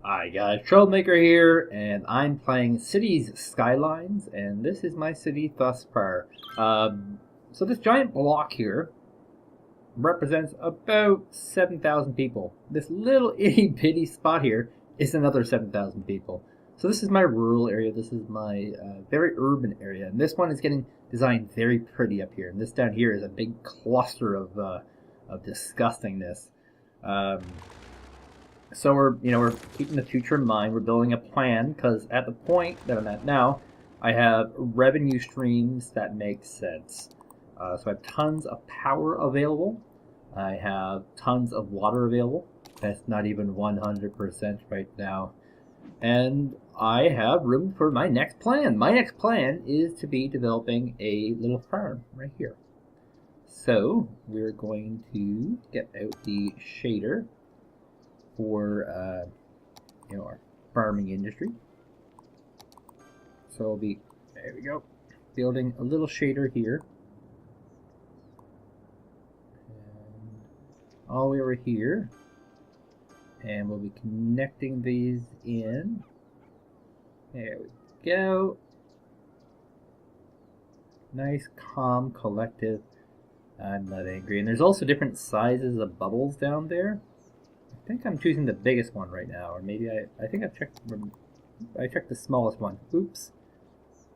Hi guys, Troublemaker here, and I'm playing Cities Skylines, and this is my city thus far. So this giant block here represents about 7,000 people. This little itty bitty spot here is another 7,000 people. So this is my rural area, this is my very urban area, and this one is getting designed very pretty up here. And this down here is a big cluster of disgustingness. Um, so we're keeping the future in mind. We're building a plan because at the point that I'm at now, I have revenue streams that make sense. So I have tons of power available. I have tons of water available. That's not even 100% right now. And I have room for my next plan. My next plan is to be developing a little farm right here. So we're going to get out the shader for our farming industry. So we'll be, there we go, building a little shader here, and all the way over here, and we'll be connecting these in. There we go. Nice, calm, collective. I'm not angry. And there's also different sizes of bubbles down there. I think I'm choosing the biggest one right now, or maybe I think I checked the smallest one. Oops.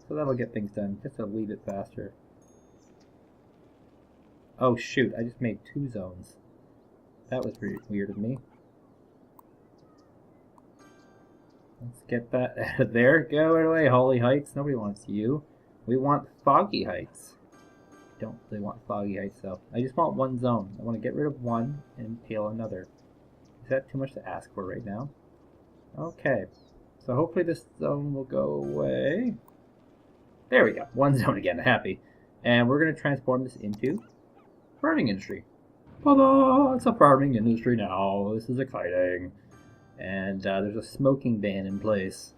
So that'll get things done just a wee bit faster. Oh shoot, I just made 2 zones. That was weird of me. Let's get that out of there. Go away, Holy Heights. Nobody wants you. We want Foggy Heights. Don't really want Foggy Heights though. I just want 1 zone. I want to get rid of one and peel another. Is that too much to ask for right now? Okay, so hopefully this zone will go away. There we go, 1 zone again, happy. And we're going to transform this into farming industry. Ta-da! It's a farming industry now. This is exciting. And there's a smoking ban in place.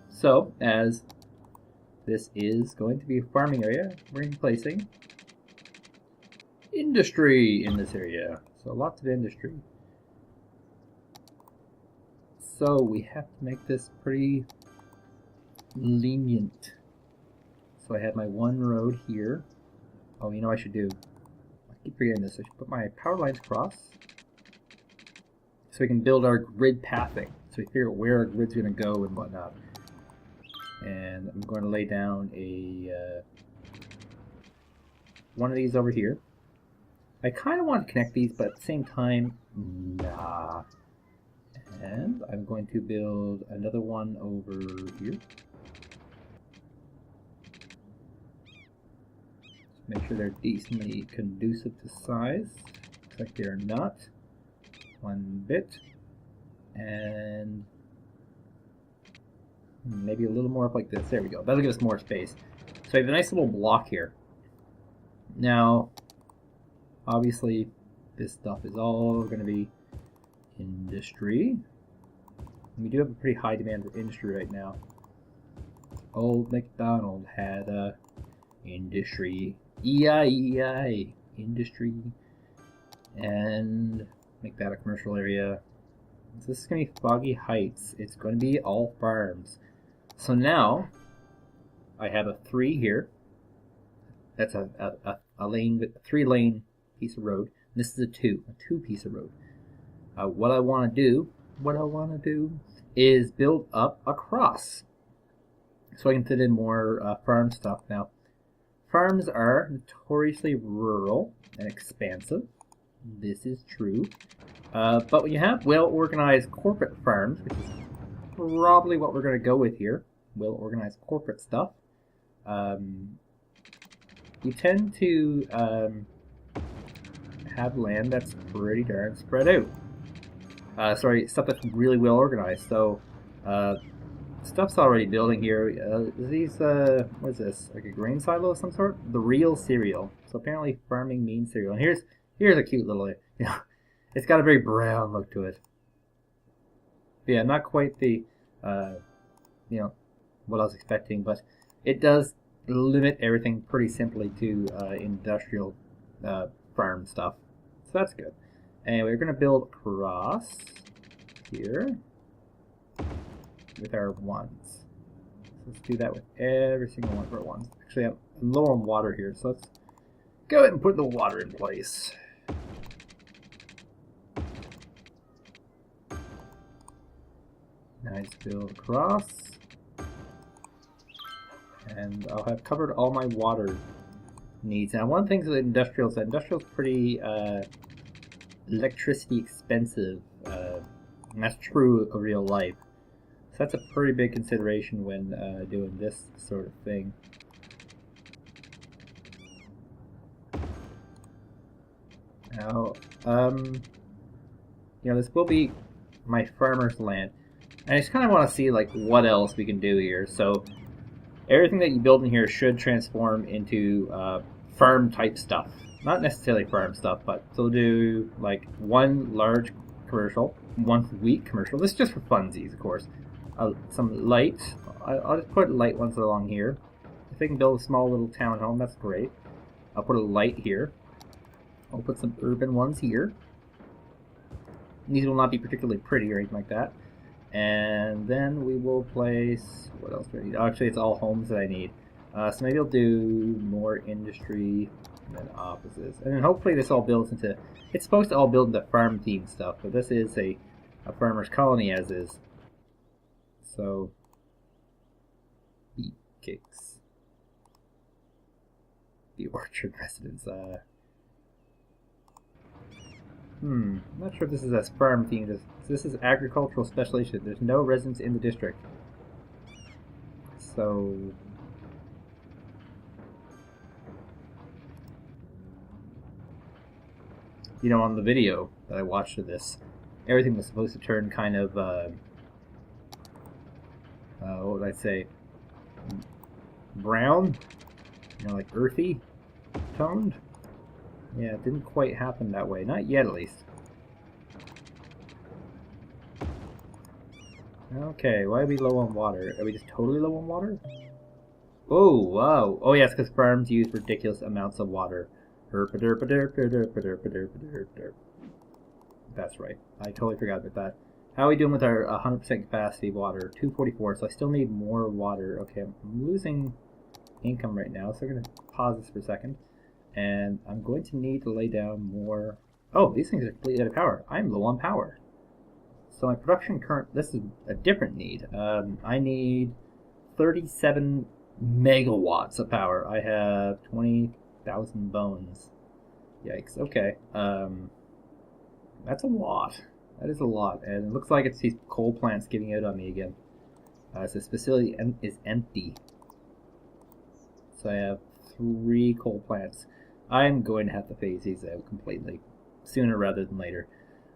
So, as this is going to be a farming area, we're placing industry in this area. So lots of industry. So we have to make this pretty lenient. So I have my 1 road here. Oh, you know what I should do? I keep forgetting this. I should put my power lines across so we can build our grid pathing. So we figure out where our grid's going to go and whatnot. And I'm going to lay down a one of these over here. I kind of want to connect these, but at the same time, nah. And I'm going to build another one over here. Just make sure they're decently conducive to size. Looks like they're not. 1 bit. And maybe a little more up like this. There we go. That'll give us more space. So I have a nice little block here. Now, obviously, this stuff is all going to be industry. We do have a pretty high demand for industry right now. Old MacDonald had industry. E-I-E-I. Industry. And make that a commercial area. So this is going to be Foggy Heights. It's going to be all farms. So now, I have a 3 here. That's a lane, 3-lane piece of road. And this is a 2 piece of road. What I want to do is build up across, so I can fit in more farm stuff. Now, farms are notoriously rural and expansive. This is true. But when you have well-organized corporate farms, which is probably what we're going to go with here, well-organized corporate stuff, you tend to have land that's pretty darn spread out. Stuff that's really well organized. So, stuff's already building here. These, what is this? Like a grain silo of some sort? The real cereal. So apparently farming means cereal. And here's a cute little, it's got a very brown look to it. But yeah, not quite the, what I was expecting, but it does limit everything pretty simply to industrial farm stuff. So that's good. Anyway, we're going to build across. here with our ones. So let's do that with every single one of our ones. Actually, I'm low on water here, so let's go ahead and put the water in place. Nice build across. And I'll have covered all my water needs. Now, one of the things with industrial is that industrial is pretty electricity expensive. And that's true of real life. So that's a pretty big consideration when doing this sort of thing. Now, you know, this will be my farmer's land. And I just kind of want to see, like, what else we can do here. So, everything that you build in here should transform into farm-type stuff. Not necessarily farm stuff, but they'll do, like, one large commercial, one wheat commercial. This is just for funsies, of course. Some light. I'll just put light ones along here. If they can build a small little townhome, that's great. I'll put a light here. I'll put some urban ones here. These will not be particularly pretty or anything like that. And then we will place... What else do I need? Oh, actually, it's all homes that I need. So maybe I'll do more industry than offices. And then hopefully this all builds into... It's supposed to all build into farm-themed stuff, but this is a farmer's colony as is. So... Beet cakes. The orchard residence. I'm not sure if this is as farm themed. This is agricultural specialization. There's no residents in the district. So... You know, on the video that I watched of this, everything was supposed to turn kind of, what would I say? Brown? You know, like earthy toned? Yeah, it didn't quite happen that way. Not yet, at least. Okay, why are we low on water? Are we just totally low on water? Oh, wow. Oh, yes, because farms use ridiculous amounts of water. That's right. I totally forgot about that. How are we doing with our 100% capacity water? 244, so I still need more water. Okay, I'm losing income right now, so we're going to pause this for a second. And I'm going to need to lay down more... Oh, these things are completely out of power. I'm low on power. So my production current... This is a different need. I need 37 megawatts of power. I have 20,000 bones. Yikes. Okay. That's a lot. That is a lot. And it looks like it's these coal plants giving out on me again. So this facility is empty. So I have 3 coal plants. I'm going to have to phase these out completely. Sooner rather than later.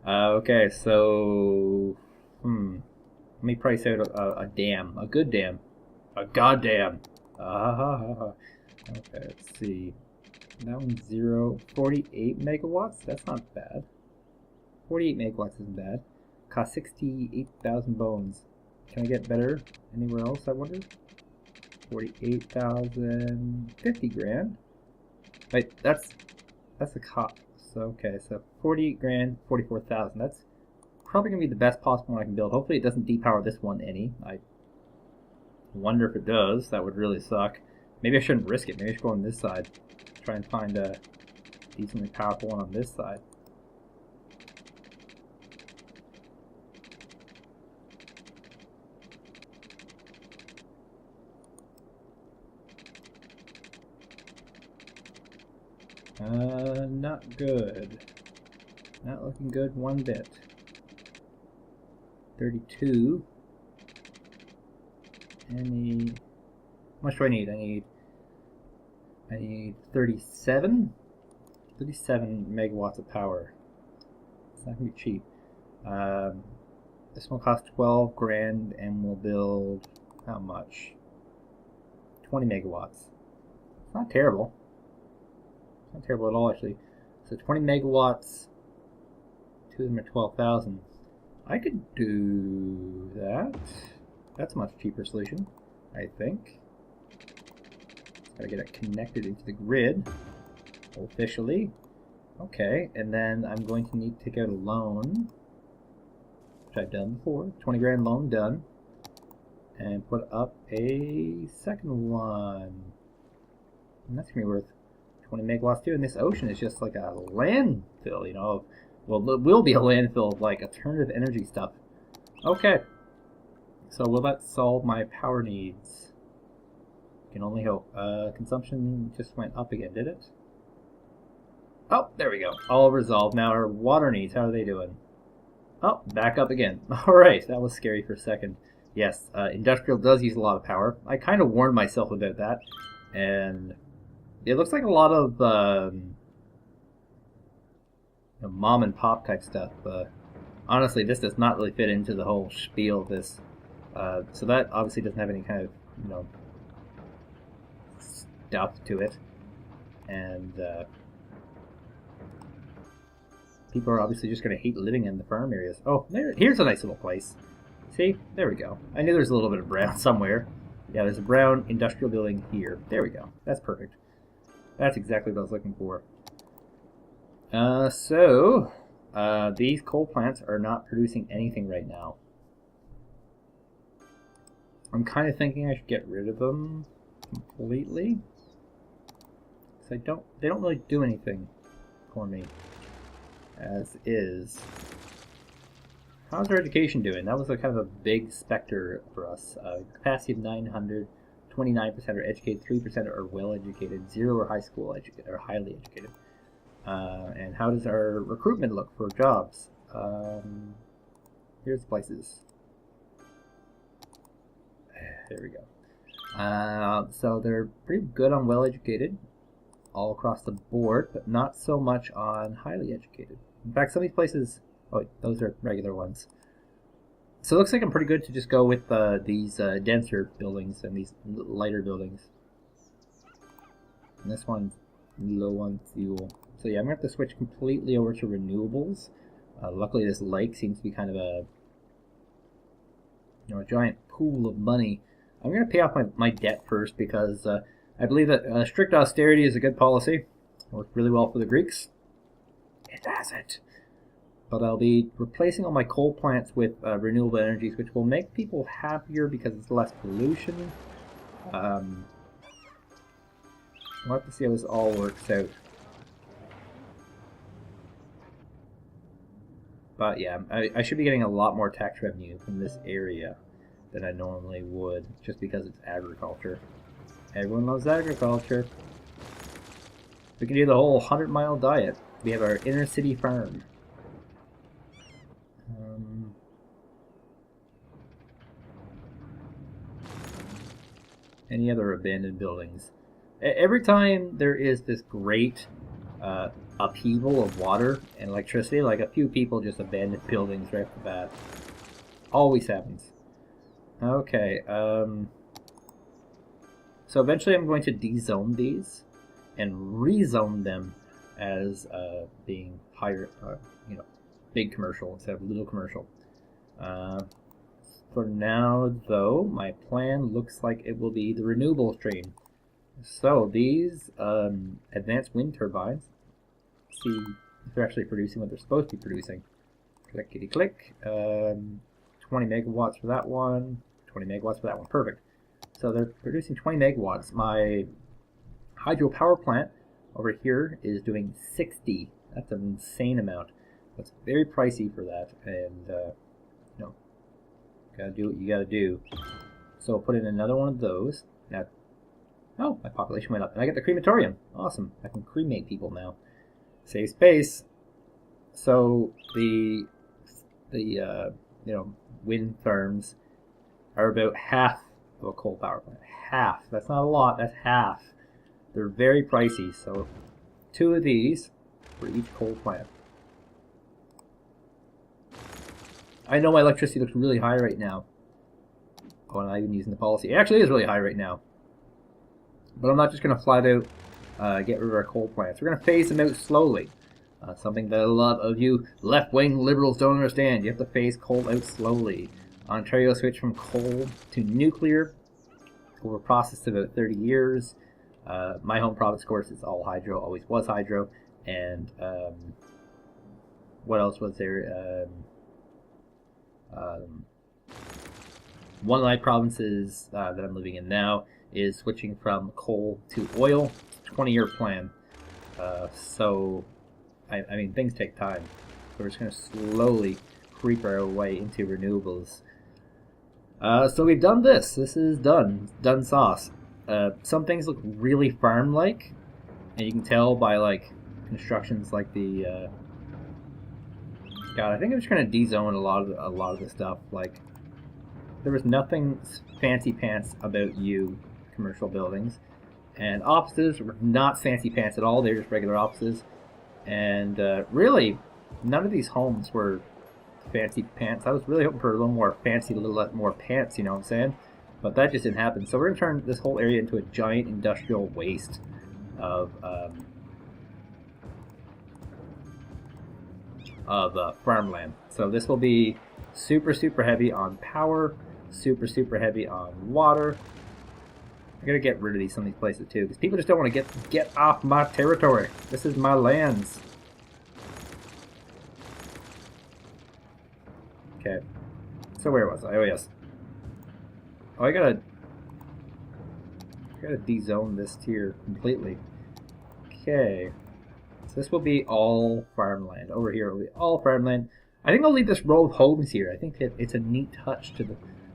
Okay, so... Let me price out a dam. A good dam. A goddamn. Okay, let's see. That one's 0. 48 megawatts? That's not bad. 48 megawatts isn't bad. Cost 68,000 bones. Can I get better anywhere else, I wonder? 48,000... 50 grand. Wait, that's the cost. So, okay, so 48 grand, 44,000. That's probably going to be the best possible one I can build. Hopefully it doesn't depower this one any. I wonder if it does. That would really suck. Maybe I shouldn't risk it. Maybe I should go on this side. Try and find a decently powerful one on this side. Not good. Not looking good one bit. 32. How much do I need? I need 37? 37 megawatts of power. It's not going to be cheap. This one costs 12 grand and will build how much? 20 megawatts. It's not terrible. It's not terrible at all, actually. So 20 megawatts, 2 of them are 12,000. I could do that. That's a much cheaper solution, I think. Just gotta get it connected into the grid officially. Okay, and then I'm going to need to take out a loan which I've done before. 20 grand loan done. And put up a second one. And that's going to be worth 20 megawatts too. And this ocean is just like a landfill, you know. Well, it will be a landfill of like alternative energy stuff. Okay. So will that solve my power needs? Can only hope. Consumption just went up again, did it? Oh, there we go. All resolved. Now our water needs, how are they doing? Oh, back up again. Alright, that was scary for a second. Yes, industrial does use a lot of power. I kind of warned myself about that. And it looks like a lot of mom and pop type stuff. Honestly, this does not really fit into the whole spiel of this. So that obviously doesn't have any kind of, stuff to it. And people are obviously just going to hate living in the farm areas. Oh, here's a nice little place. See? There we go. I knew there's a little bit of brown somewhere. Yeah, there's a brown industrial building here. There we go. That's perfect. That's exactly what I was looking for. These coal plants are not producing anything right now. I'm kind of thinking I should get rid of them completely. Because they don't really do anything for me. As is. How's our education doing? That was a kind of a big specter for us. Capacity of 900, 29% are educated, 3% are well educated, 0 are high school educated or highly educated. And how does our recruitment look for jobs? Here's places. There we go. So they're pretty good on well educated all across the board, but not so much on highly educated. In fact, some of these places, oh, those are regular ones. So it looks like I'm pretty good to just go with these denser buildings and these lighter buildings. And this one's low on fuel. So yeah, I'm going to have to switch completely over to renewables. Luckily this lake seems to be kind of a giant pool of money. I'm going to pay off my debt first because I believe that strict austerity is a good policy. It worked really well for the Greeks. It hasn't. But I'll be replacing all my coal plants with renewable energies, which will make people happier because it's less pollution. We'll have to see how this all works out. But yeah, I should be getting a lot more tax revenue from this area than I normally would, just because it's agriculture. Everyone loves agriculture. We can do the whole 100-mile diet. We have our inner city farm. Any other abandoned buildings? Every time there is this great upheaval of water and electricity, like a few people just abandon buildings right off the bat. Always happens. Okay, so eventually I'm going to dezone these and rezone them as being higher, big commercial instead of little commercial. For now, though, my plan looks like it will be the renewable stream. So these advanced wind turbines, see if they're actually producing what they're supposed to be producing. Clickety click. 20 megawatts for that one. 20 megawatts for that one. Perfect. So they're producing 20 megawatts. My hydro power plant over here is doing 60. That's an insane amount. It's very pricey for that, and gotta do what you gotta do. So I'll put in another one of those. Now, oh, my population went up, and I get the crematorium. Awesome! I can cremate people now. Save space. So the wind farms are about half of a coal power plant. Half. That's not a lot. That's half. They're very pricey. So 2 of these for each coal plant. I know my electricity looks really high right now. Oh, I'm not even using the policy. It actually is really high right now. But I'm not just going to flat out get rid of our coal plants. We're going to phase them out slowly. Something that a lot of you left-wing liberals don't understand. You have to phase coal out slowly. Ontario switched from coal to nuclear over a process of about 30 years. My home province, of course, is all hydro, always was hydro. And what else was there? Um, one of my provinces that I'm living in now is switching from coal to oil. 20-year plan. So, I mean, things take time. So we're just going to slowly creep our way into renewables. So we've done this. This is done. Done sauce. Some things look really farm-like, and you can tell by like constructions like the. God, I think I'm just gonna de-zone a lot of the stuff. Like, there was nothing fancy pants about you, commercial buildings, and offices were not fancy pants at all. They're just regular offices, and really, none of these homes were fancy pants. I was really hoping for a little more fancy, a little more pants. You know what I'm saying? But that just didn't happen. So we're gonna turn this whole area into a giant industrial waste of farmland. So this will be super heavy on power, super heavy on water. I gotta get rid of some of these places too, because people just don't want to get off my territory. This is my lands. Okay. So where was I? Oh yes. Oh, I gotta de-zone this tier completely. Okay. So this will be all farmland. Over here will be all farmland. I think I'll leave this row of homes here. I think it's a neat touch to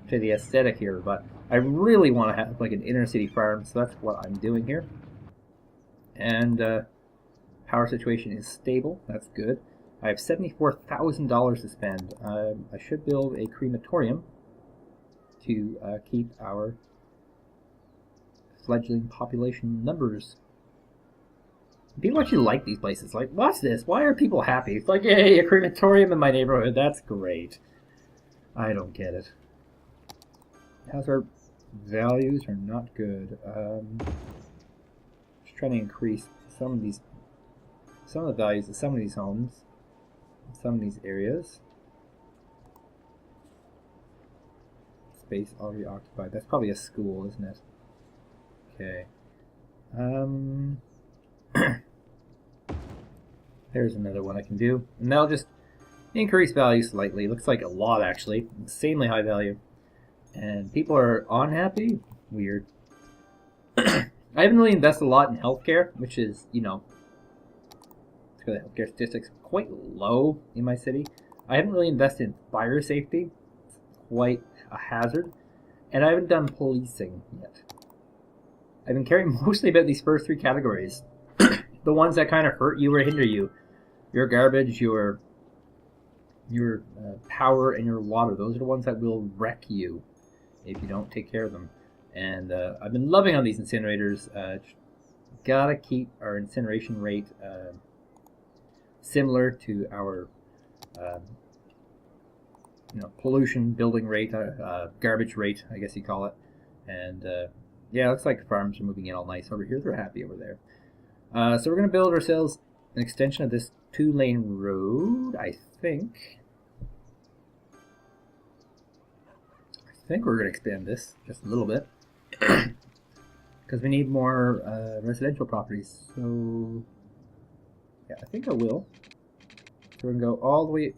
the aesthetic here, but I really want to have like an inner city farm, so that's what I'm doing here. And power situation is stable. That's good. I have $74,000 to spend. I should build a crematorium to keep our fledgling population numbers. People actually like these places. Like, watch this. Why are people happy? It's like, hey, a crematorium in my neighborhood. That's great. I don't get it. How's our values are not good. Just trying to increase some of the values of some of these homes, some of these areas. Space already occupied. That's probably a school, isn't it? Okay. There's another one I can do. And that'll just increase value slightly. Looks like a lot, actually. Insanely high value. And people are unhappy? Weird. I haven't really invested a lot in healthcare, which is, you know, the healthcare statistics are quite low in my city. I haven't really invested in fire safety. It's quite a hazard. And I haven't done policing yet. I've been caring mostly about these first three categories. The ones that kind of hurt you or hinder you. Your garbage, your power, and your water. Those are the ones that will wreck you if you don't take care of them. And I've been loving on these incinerators. Gotta keep our incineration rate similar to our pollution building rate, garbage rate, I guess you call it. And yeah, it looks like farms are moving in all nice over here. They're happy over there. So we're going to build ourselves an extension of this 2-lane road, I think. I think we're going to expand this just a little bit. Because we need more residential properties. So, yeah, I think I will. So we're going to go all the way...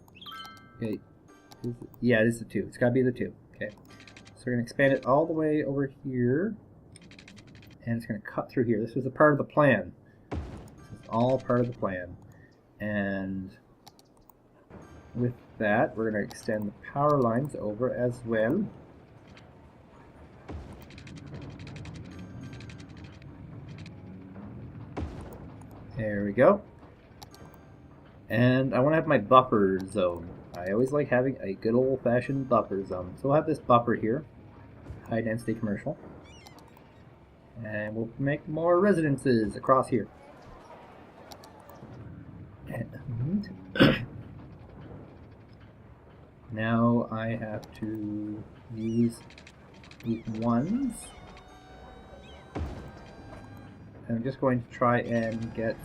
Okay. Yeah, this is the 2. It's got to be the 2. Okay. So we're going to expand it all the way over here. And it's going to cut through here. This was a part of the plan. All part of the plan. And with that, we're going to extend the power lines over as well. There we go. And I want to have my buffer zone. I always like having a good old-fashioned buffer zone. So we'll have this buffer here. High density commercial. And we'll make more residences across here. And now I have to use these ones. And I'm just going to try and get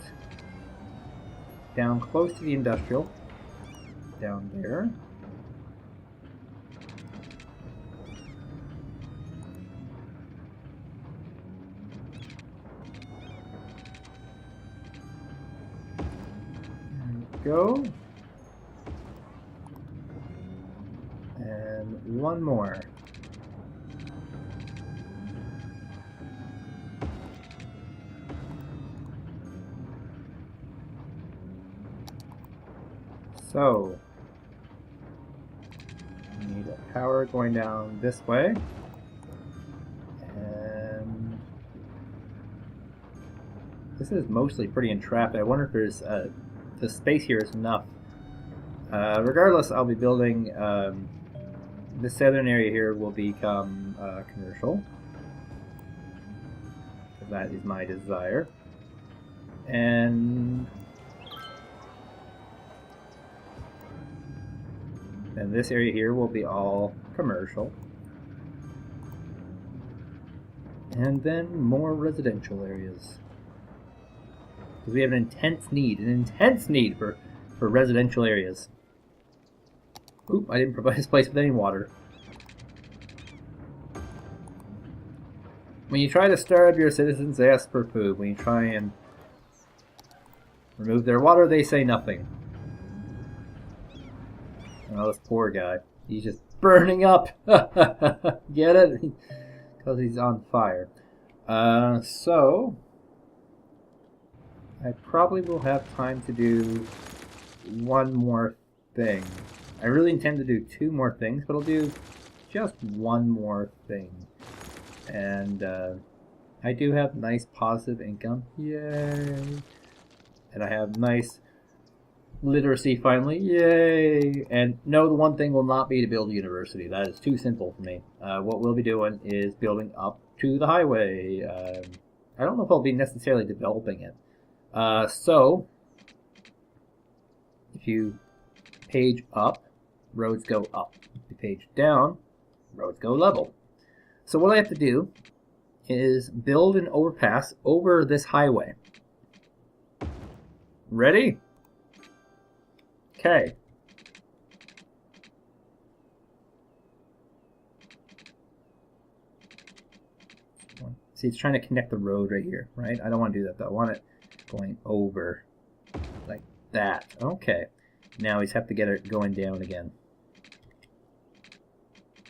down close to the industrial. Down there. Go. And one more. So, we need a power going down this way. And this is mostly pretty entrapped. I wonder if there's the space here is enough. Regardless, I'll be building the southern area here will become commercial. That is my desire. And this area here will be all commercial. And then more residential areas. Because we have an intense need for residential areas. Oop, I didn't provide this place with any water. When you try to starve your citizens, they ask for food. When you try and remove their water, they say nothing. Oh, this poor guy. He's just burning up. Get it? Because he's on fire. So, I probably will have time to do one more thing. I really intend to do two more things, but I'll do just one more thing. And I do have nice positive income. Yay! And I have nice literacy finally. Yay! And no, the one thing will not be to build a university. That is too simple for me. What we'll be doing is building up to the highway. I don't know if I'll be necessarily developing it. So, if you page up, roads go up. If you page down, roads go level. So what I have to do is build an overpass over this highway. Ready? Okay. See, it's trying to connect the road right here, right? I don't want to do that though. I want it going over like that. Okay. Now we just have to get it going down again.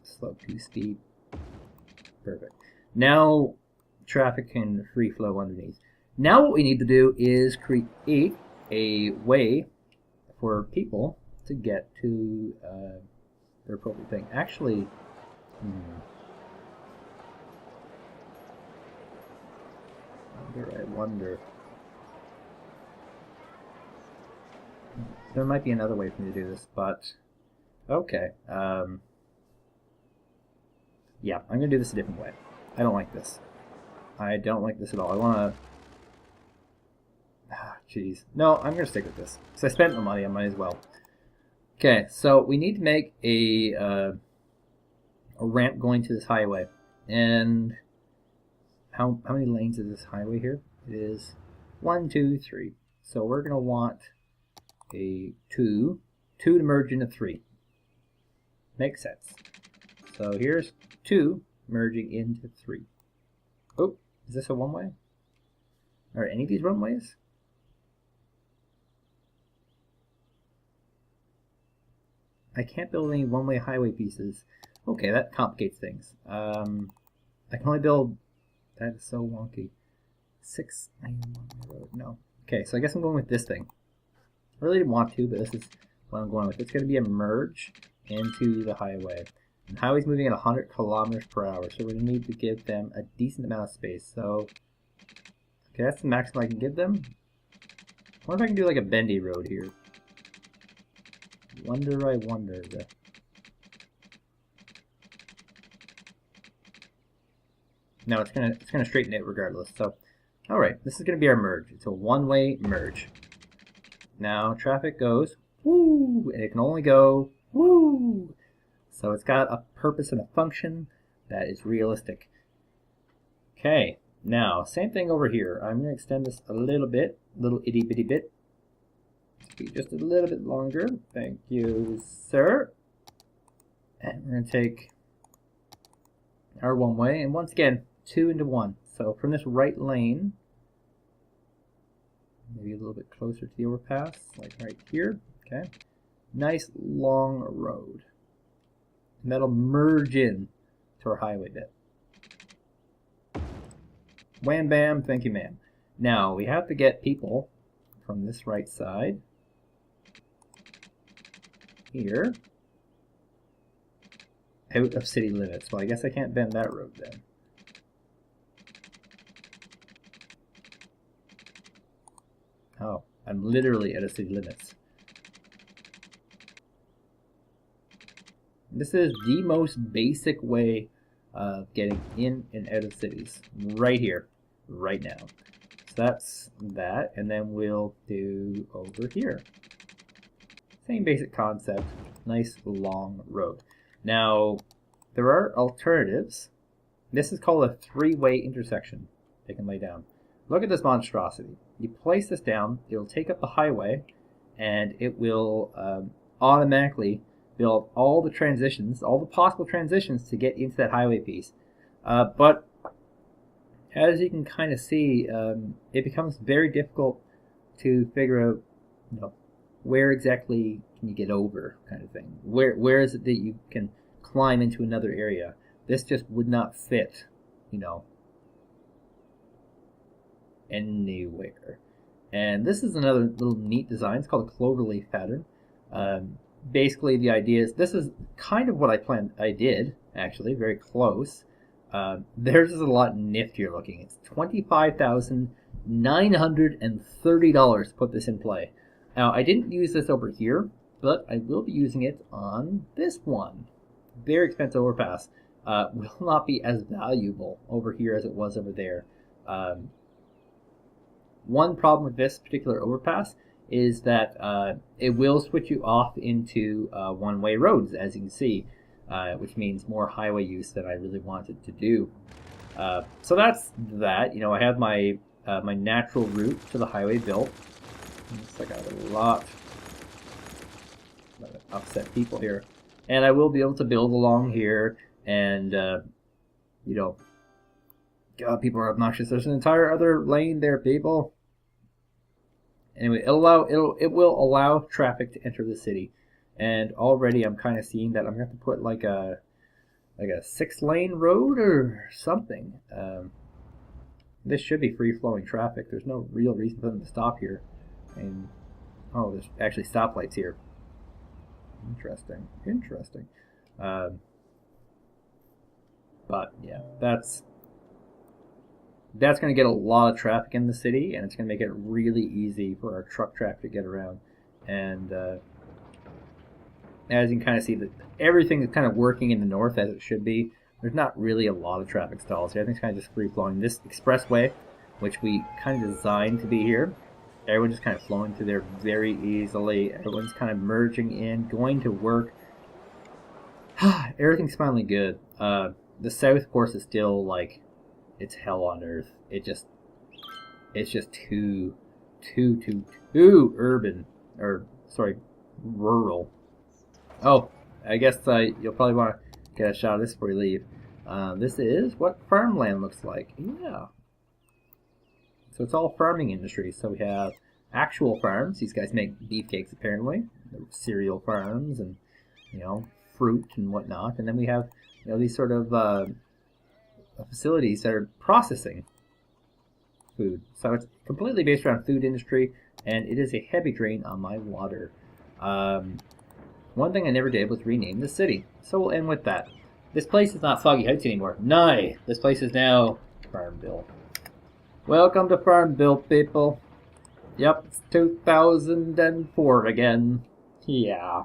Slope to speed. Perfect. Now traffic can free flow underneath. Now what we need to do is create a way for people to get to their appropriate thing. Actually, I wonder. There might be another way for me to do this, but okay. Yeah, I'm going to do this a different way. I don't like this. I don't like this at all. I want to... Jeez. No, I'm going to stick with this. Because I spent the money, I might as well. Okay, so we need to make a ramp going to this highway. And how many lanes is this highway here? It is 1, 2, 3. So we're going to want a 2 to merge into 3. Makes sense. So here's 2 merging into 3. Oh, is this a one-way? Are any of these one-ways? I can't build any one-way highway pieces. Okay, that complicates things. I can only build... That is so wonky. 6 lane one-way road. No. Okay, so I guess I'm going with this thing. I really didn't want to, but this is what I'm going with. It's going to be a merge into the highway. And the highway's moving at 100 kilometers per hour, so we're going to need to give them a decent amount of space. So, okay, that's the maximum I can give them. I wonder if I can do like a bendy road here. Wonder, I wonder. No, it's gonna straighten it regardless. So, all right, this is gonna be our merge. It's a one-way merge. Now traffic goes woo, and it can only go woo. So it's got a purpose and a function that is realistic. Okay, now same thing over here. I'm gonna extend this a little bit, little itty bitty bit. Be just a little bit longer. Thank you, sir. And we're gonna take our one way, and once again, 2 into 1. So from this right lane, maybe a little bit closer to the overpass, like right here. Okay, nice long road. And that'll merge in to our highway bit. Wham bam, thank you ma'am. Now we have to get people from this right side here out of city limits. Well, I guess I can't bend that road then. Oh, I'm literally out of city limits. This is the most basic way of getting in and out of cities. Right here, right now. So that's that, and then we'll do over here. Same basic concept, nice long road. Now, there are alternatives. This is called a three-way intersection they can lay down. Look at this monstrosity. You place this down, it'll take up the highway, and it will automatically build all the transitions, all the possible transitions to get into that highway piece. But as you can kind of see, it becomes very difficult to figure out, you know, where exactly can you get over, kind of thing. Where is it that you can climb into another area? This just would not fit, you know, anywhere. And this is another little neat design. It's called a cloverleaf pattern. Basically, the idea is this is kind of what I did actually, very close. Theirs is a lot niftier looking. It's $25,930 to put this in play. Now, I didn't use this over here, but I will be using it on this one. Very expensive overpass. Will not be as valuable over here as it was over there. One problem with this particular overpass is that it will switch you off into one-way roads, as you can see, which means more highway use than I really wanted to do. So that's that. You know, I have my my natural route to the highway built. Looks like I have a lot of upset people here, and I will be able to build along here. And you know, God, people are obnoxious. There's an entire other lane there, people. Anyway, it will allow traffic to enter the city, and already I'm kind of seeing that I'm going to have to put like a 6-lane road or something. This should be free-flowing traffic. There's no real reason for them to stop here. And oh, there's actually stoplights here. Interesting. But yeah, that's going to get a lot of traffic in the city, and it's going to make it really easy for our truck traffic to get around. And as you can kind of see, that everything is kind of working in the north as it should be. There's not really a lot of traffic stalls here. Everything's kind of just free-flowing. This expressway, which we kind of designed to be here, everyone's just kind of flowing through there very easily. Everyone's kind of merging in, going to work. Everything's finally good. The south, of course, is still like, it's hell on earth. It's just too urban, or sorry, rural. Oh, I guess you'll probably want to get a shot of this before you leave. This is what farmland looks like. Yeah. So it's all farming industry. So we have actual farms. These guys make beefcakes apparently. Cereal farms and, you know, fruit and whatnot. And then we have, you know, these sort of facilities that are processing food. So it's completely based around food industry, and it is a heavy drain on my water. One thing I never did was rename the city. So we'll end with that. This place is not Foggy Heights anymore. No, this place is now Farmville. Welcome to Farmville, people. Yep, it's 2004 again. Yeah.